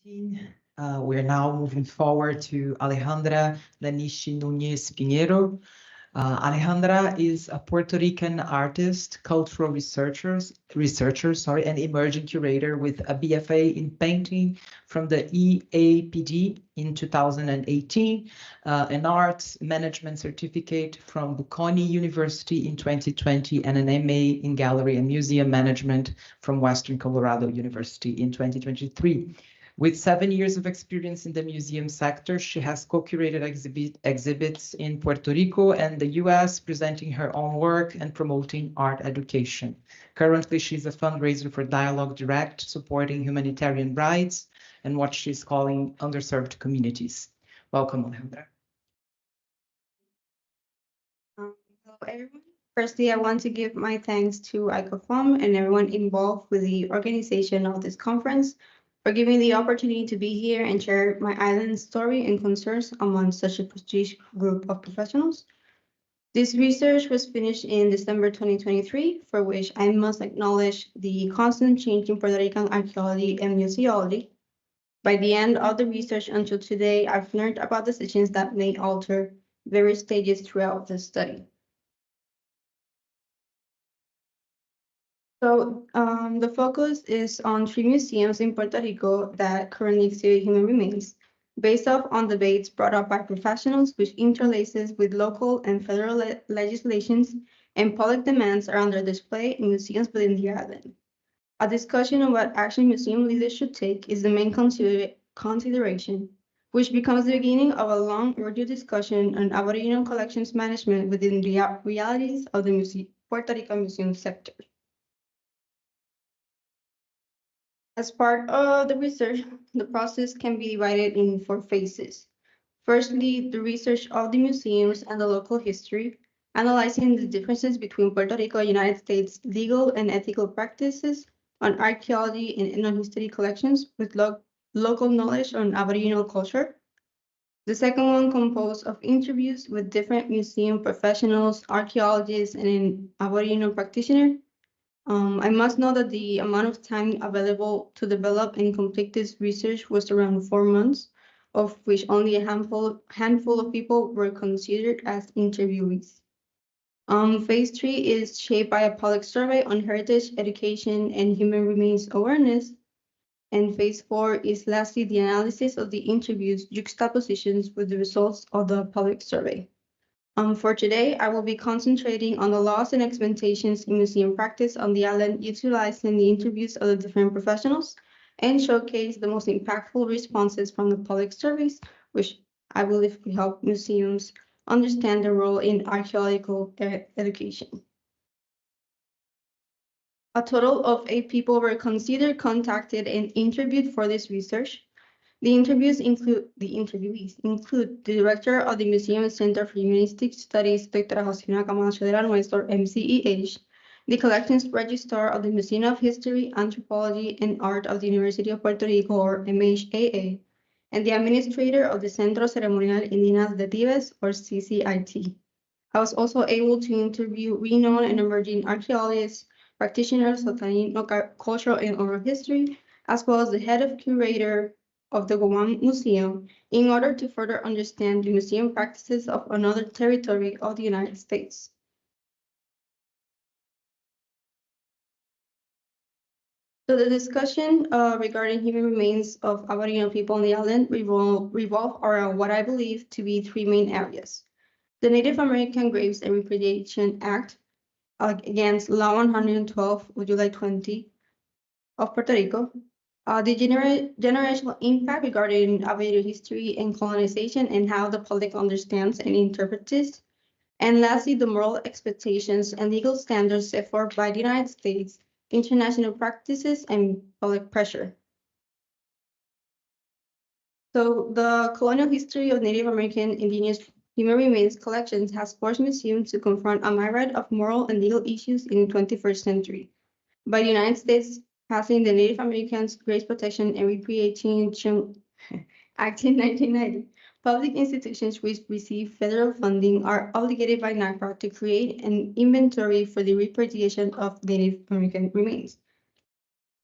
We're now moving forward to Alejandra Nanishi Núñez Piñero. Alejandra is a Puerto Rican artist, cultural researcher, and emerging curator with a BFA in painting from the EAPD in 2018, an arts management certificate from Bocconi University in 2020, and an MA in gallery and museum management from Western Colorado University in 2023. With 7 years of experience in the museum sector, she has co-curated exhibits in Puerto Rico and the US, presenting her own work and promoting art education. Currently, she's a fundraiser for Dialogue Direct, supporting humanitarian rights and what she's calling underserved communities. Welcome, Alejandra. Hello, everyone. Firstly, I want to give my thanks to ICOFOM and everyone involved with the organization of this conference for giving the opportunity to be here and share my island's story and concerns among such a prestigious group of professionals. This research was finished in December 2023, for which I must acknowledge the constant change in Puerto Rican archaeology and museology. By the end of the research until today, I've learned about decisions that may alter various stages throughout the study. So the focus is on 3 museums in Puerto Rico that currently exhibit human remains, based off on debates brought up by professionals, which interlaces with local and federal legislations and public demands are under display in museums within the island. A discussion on what action museum leaders should take is the main consideration, which becomes the beginning of a long overdue discussion on Aboriginal collections management within the realities of the Puerto Rico museum sector. As part of the research, the process can be divided in 4 phases. Firstly, the research of the museums and the local history, analyzing the differences between Puerto Rico and United States legal and ethical practices on archaeology and ethnohistory collections with local knowledge on Aboriginal culture. The second one composed of interviews with different museum professionals, archaeologists, and an Aboriginal practitioner. I must note that the amount of time available to develop and complete this research was around 4 months, of which only a handful of people were considered as interviewees. Phase 3 is shaped by a public survey on heritage, education, and human remains awareness. And phase 4 is lastly the analysis of the interviews juxtapositions with the results of the public survey. For today, I will be concentrating on the laws and expectations in museum practice on the island, utilizing the interviews of the different professionals, and showcase the most impactful responses from the public surveys, which I believe will help museums understand their role in archaeological education. A total of 8 people were considered, contacted, and interviewed for this research. The interviewees include the director of the Museum Center for Humanistic Studies, Dr. Josefina Camacho de la Nuez, or MCEH, the collections registrar of the Museum of History, Anthropology, and Art of the University of Puerto Rico, or MHAA, and the administrator of the Centro Ceremonial Indígenas de Tibes, or CCIT. I was also able to interview renowned and emerging archaeologists, practitioners of Taino cultural and oral history, as well as the head of curator of the Guam Museum, in order to further understand the museum practices of another territory of the United States. So the discussion regarding human remains of Aboriginal people on the island revolve around what I believe to be 3 main areas: the Native American Graves and Repatriation Act against Law 112 of July 20 of Puerto Rico, the generational impact regarding Aboriginal history and colonization and how the public understands and interprets this, and lastly, the moral expectations and legal standards set forth by the United States, international practices, and public pressure. So the colonial history of Native American indigenous human remains collections has forced museums to confront a myriad of moral and legal issues in the 21st century. By the United States passing the Native Americans Graves Protection and Repatriation Act in 1990, public institutions which receive federal funding are obligated by NAGPRA to create an inventory for the repatriation of Native American remains.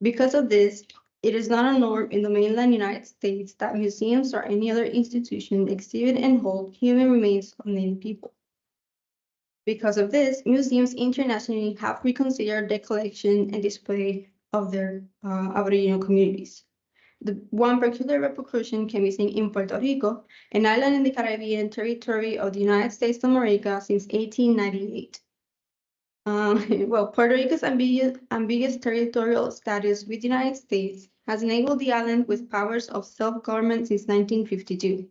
Because of this, It is not a norm in the mainland United States that museums or any other institution exhibit and hold human remains of Native people. Because of this, museums internationally have reconsidered the collection and display of their Aboriginal communities. The one peculiar repercussion can be seen in Puerto Rico, an island in the Caribbean territory of the United States of America since 1898. Well, Puerto Rico's ambiguous territorial status with the United States has enabled the island with powers of self-government since 1952.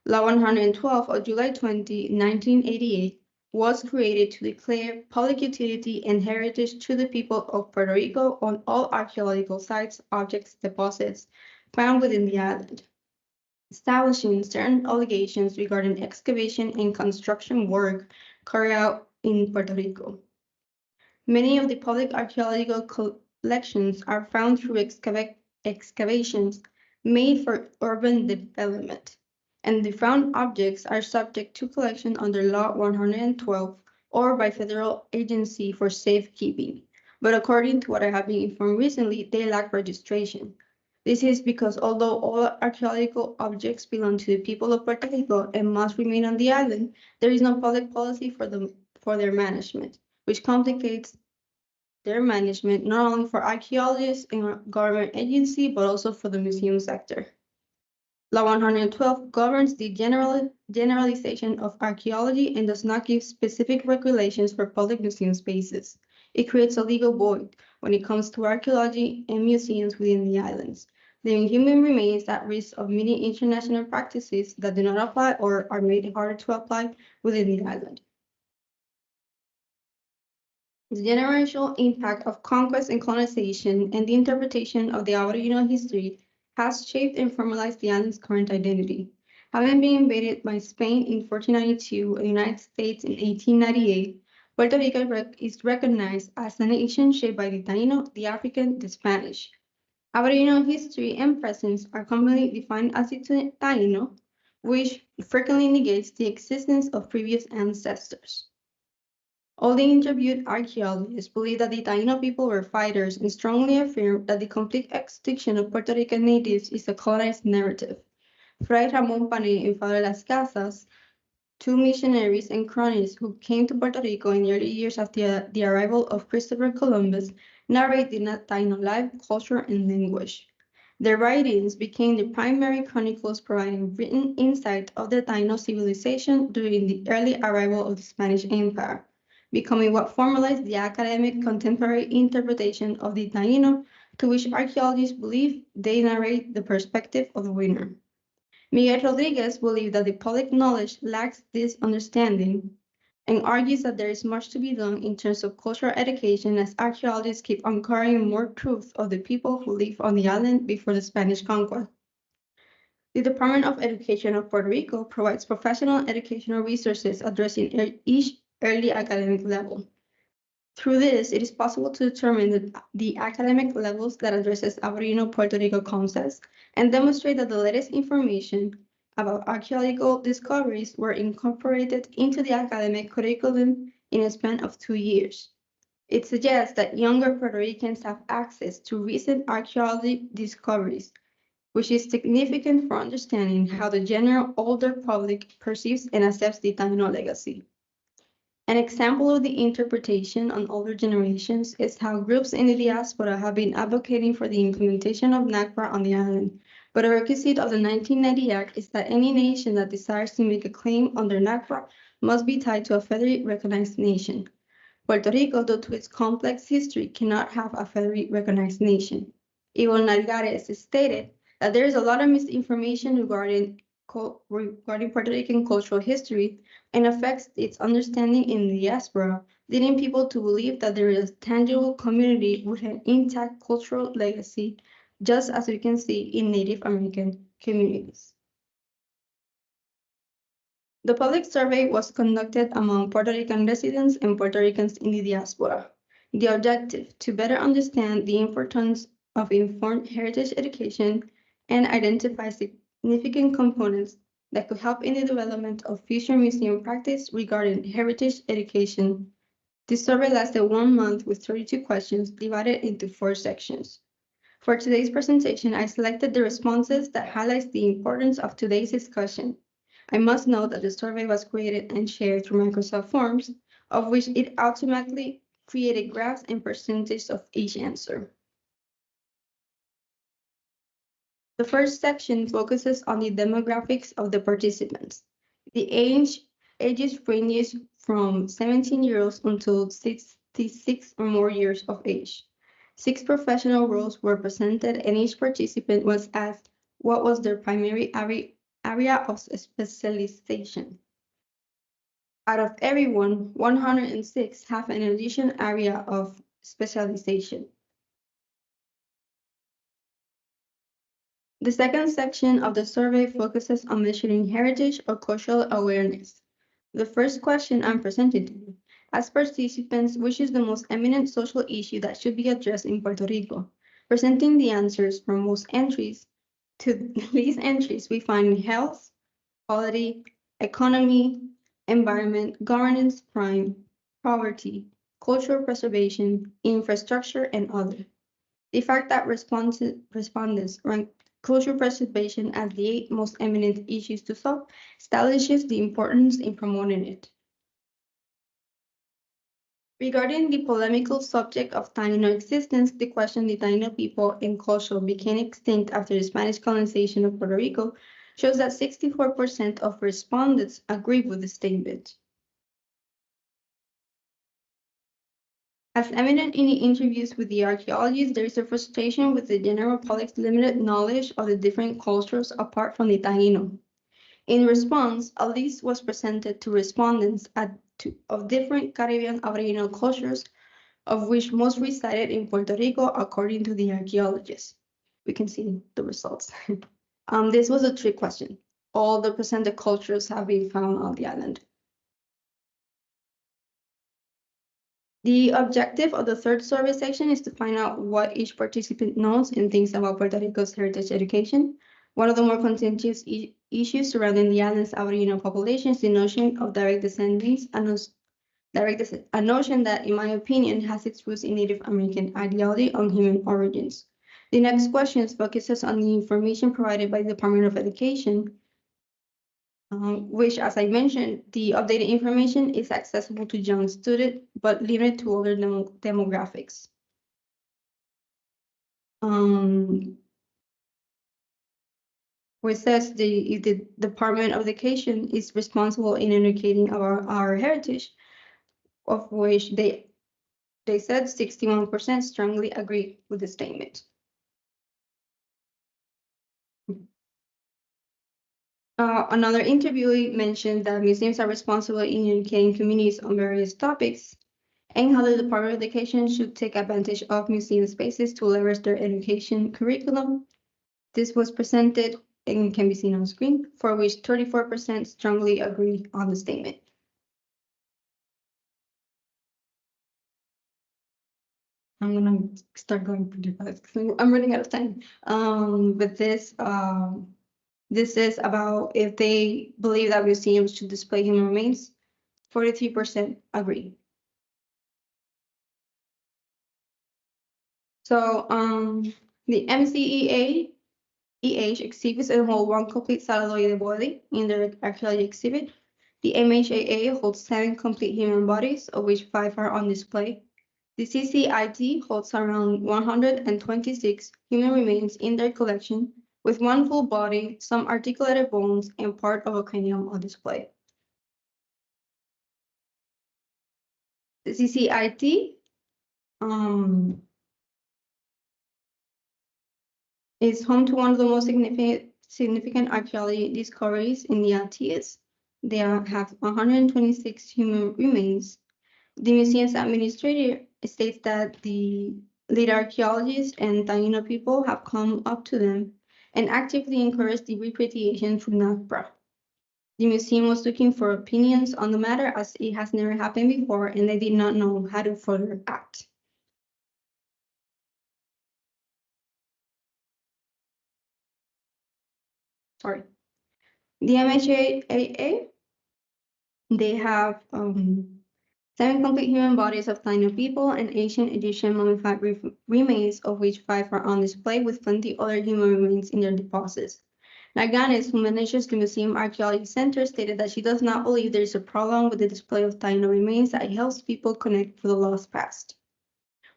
Law 112 of July 20, 1988 was created to declare public utility and heritage to the people of Puerto Rico on all archaeological sites, objects, deposits found within the island, establishing certain obligations regarding excavation and construction work carried out in Puerto Rico. Many of the public archaeological collections are found through excavations made for urban development, and the found objects are subject to collection under Law 112 or by federal agency for safekeeping. But according to what I have been informed recently, they lack registration. This is because although all archaeological objects belong to the people of Puerto Rico and must remain on the island, there is no public policy for their management, which complicates their management not only for archaeologists and government agency, but also for the museum sector. Law 112 governs the generalization of archaeology and does not give specific regulations for public museum spaces. It creates a legal void when it comes to archaeology and museums within the islands, leaving human remains at risk of many international practices that do not apply or are made harder to apply within the island. The generational impact of conquest and colonization and the interpretation of the Aboriginal history has shaped and formalized the island's current identity. Having been invaded by Spain in 1492 and the United States in 1898, Puerto Rico is recognized as a nation shaped by the Taino, the African, the Spanish. Aboriginal history and presence are commonly defined as the Taino, which frequently negates the existence of previous ancestors. All the interviewed archaeologists believe that the Taino people were fighters and strongly affirm that the complete extinction of Puerto Rican natives is a colonized narrative. Fray Ramón Pané and Father Las Casas, two missionaries and chronists who came to Puerto Rico in the early years after the arrival of Christopher Columbus, narrate the Taino life, culture, and language. Their writings became the primary chronicles providing written insight of the Taino civilization during the early arrival of the Spanish Empire, becoming what formalized the academic contemporary interpretation of the Taino, to which archaeologists believe they narrate the perspective of the winner. Miguel Rodriguez believed that the public knowledge lacks this understanding and argues that there is much to be done in terms of cultural education as archaeologists keep uncovering more truth of the people who lived on the island before the Spanish conquest. The Department of Education of Puerto Rico provides professional educational resources addressing each early academic level. Through this, it is possible to determine the academic levels that addresses Aboriginal Puerto Rico concepts and demonstrate that the latest information about archaeological discoveries were incorporated into the academic curriculum in a span of 2 years. It suggests that younger Puerto Ricans have access to recent archaeology discoveries, which is significant for understanding how the general older public perceives and accepts the Taino legacy. An example of the interpretation on older generations is how groups in the diaspora have been advocating for the implementation of NAGPRA on the island, but a requisite of the 1990 Act is that any nation that desires to make a claim under NAGPRA must be tied to a federally recognized nation. Puerto Rico, due to its complex history, cannot have a federally recognized nation. Ivonne Nargares stated that there is a lot of misinformation regarding Puerto Rican cultural history and affects its understanding in the diaspora, leading people to believe that there is a tangible community with an intact cultural legacy, just as we can see in Native American communities. The public survey was conducted among Puerto Rican residents and Puerto Ricans in the diaspora. The objective, to better understand the importance of informed heritage education and identify significant components that could help in the development of future museum practice regarding heritage education. The survey lasted 1 month with 32 questions divided into 4 sections. For today's presentation, I selected the responses that highlights the importance of today's discussion. I must note that the survey was created and shared through Microsoft Forms, of which it automatically created graphs and percentages of each answer. The first section focuses on the demographics of the participants. The ages ranges from 17-year-olds until 66 or more years of age. 6 professional roles were presented, and each participant was asked what was their primary area of specialization. Out of everyone, 106 have an additional area of specialization. The second section of the survey focuses on measuring heritage or cultural awareness. The first question I'm presenting to you: as participants, which is the most eminent social issue that should be addressed in Puerto Rico? Presenting the answers from most entries, to these entries we find health, quality, economy, environment, governance, crime, poverty, cultural preservation, infrastructure, and other. The fact that respondents ranked cultural preservation as the 8th most eminent issues to solve establishes the importance in promoting it. Regarding the polemical subject of Taino existence, the question the Taino people and culture became extinct after the Spanish colonization of Puerto Rico shows that 64% of respondents agree with the statement. As evident in the interviews with the archaeologists, there is a frustration with the general public's limited knowledge of the different cultures apart from the Taino. In response, a list was presented to respondents of different Caribbean Aboriginal cultures, of which most resided in Puerto Rico, according to the archaeologists. We can see the results. This was a trick question. All the presented cultures have been found on the island. The objective of the third survey section is to find out what each participant knows and thinks about Puerto Rico's heritage education. One of the more contentious issues surrounding the island's Aboriginal population is the notion of direct descendants, a notion that, in my opinion, has its roots in Native American ideology on human origins. The next question focuses on the information provided by the Department of Education, which, as I mentioned, the updated information is accessible to young students, but limited to older demographics. Which says the Department of Education is responsible in educating our heritage, of which they said 61% strongly agree with the statement. Another interviewee mentioned that museums are responsible in educating communities on various topics, and how the Department of Education should take advantage of museum spaces to leverage their education curriculum. This was presented and can be seen on screen, for which 34% strongly agree on the statement. I'm gonna start going pretty fast because I'm running out of time. But this is about if they believe that museums should display human remains. 43% agree. So the MCEA exhibits and hold 1 complete Salvador de body in their archaeology exhibit. The MHAA holds 7 complete human bodies, of which 5 are on display. The CCIT holds around 126 human remains in their collection, with 1 full body, some articulated bones, and part of a cranium on display. The CCIT is home to one of the most significant archaeology discoveries in the Antilles. They have 126 human remains. The museum's administrator states that the lead archaeologists and Taino people have come up to them and actively encouraged the repatriation through NAGPRA. The museum was looking for opinions on the matter, as it has never happened before, and they did not know how to further act. Sorry. The MHAA, they have Semi-complete human bodies of Taino people and ancient Egyptian mummified remains, of which 5 are on display, with plenty other human remains in their deposits. Naganes, who manages the Museum Archaeology Center, stated that she does not believe there is a problem with the display of Taino remains, that it helps people connect with the lost past.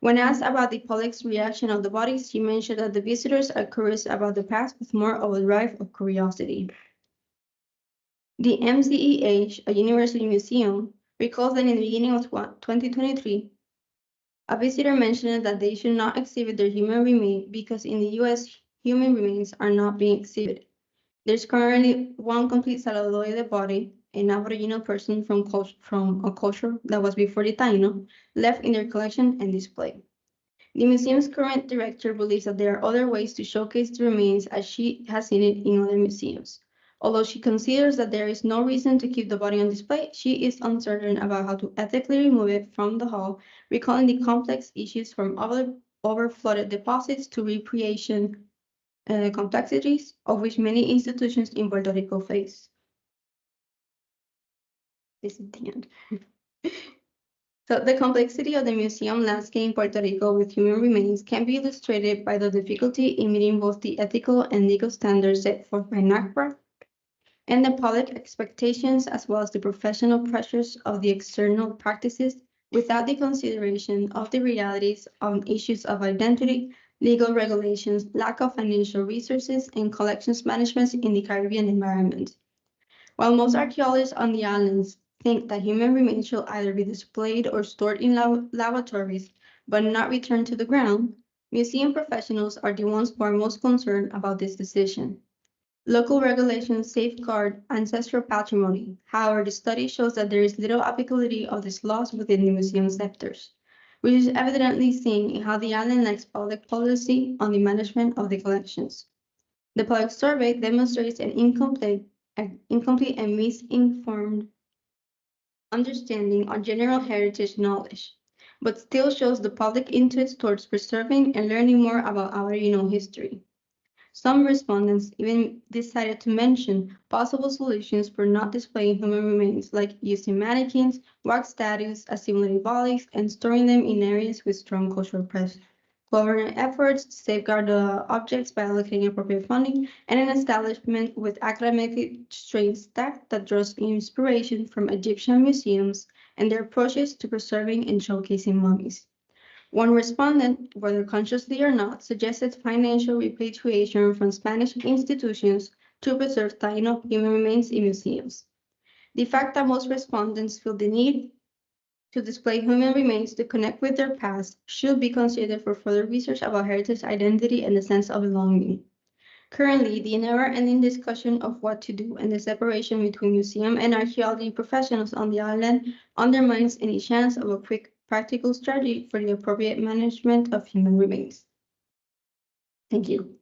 When asked about the public's reaction of the bodies, she mentioned that the visitors are curious about the past with more of a drive of curiosity. The MCEH, a university museum, recalls that in the beginning of 2023, a visitor mentioned that they should not exhibit their human remains because in the US, human remains are not being exhibited. There's currently one complete celluloid body, an Aboriginal person from a culture that was before the Taino, left in their collection and display. The museum's current director believes that there are other ways to showcase the remains as she has seen it in other museums. Although she considers that there is no reason to keep the body on display, she is uncertain about how to ethically remove it from the hall, recalling the complex issues from overflooded deposits to repatriation complexities of which many institutions in Puerto Rico face. This is the end. So the complexity of the museum landscape in Puerto Rico with human remains can be illustrated by the difficulty in meeting both the ethical and legal standards set forth by NACPRA and the public expectations as well as the professional pressures of the external practices without the consideration of the realities on issues of identity, legal regulations, lack of financial resources, and collections management in the Caribbean environment. While most archaeologists on the islands think that human remains should either be displayed or stored in laboratories, but not returned to the ground, museum professionals are the ones who are most concerned about this decision. Local regulations safeguard ancestral patrimony. However, the study shows that there is little applicability of this laws within the museum sectors, which is evidently seen in how the island lacks public policy on the management of the collections. The public survey demonstrates an incomplete and misinformed understanding on general heritage knowledge, but still shows the public interest towards preserving and learning more about Aboriginal history. Some respondents even decided to mention possible solutions for not displaying human remains, like using mannequins, wax statues as similar bodies, and storing them in areas with strong cultural presence. Government efforts to safeguard the objects by allocating appropriate funding, and an establishment with academically trained staff that draws inspiration from Egyptian museums and their approaches to preserving and showcasing mummies. One respondent, whether consciously or not, suggested financial repatriation from Spanish institutions to preserve Taino human remains in museums. The fact that most respondents feel the need to display human remains to connect with their past should be considered for further research about heritage identity and the sense of belonging. Currently, the never-ending discussion of what to do and the separation between museum and archaeology professionals on the island undermines any chance of a quick, practical strategy for the appropriate management of human remains. Thank you.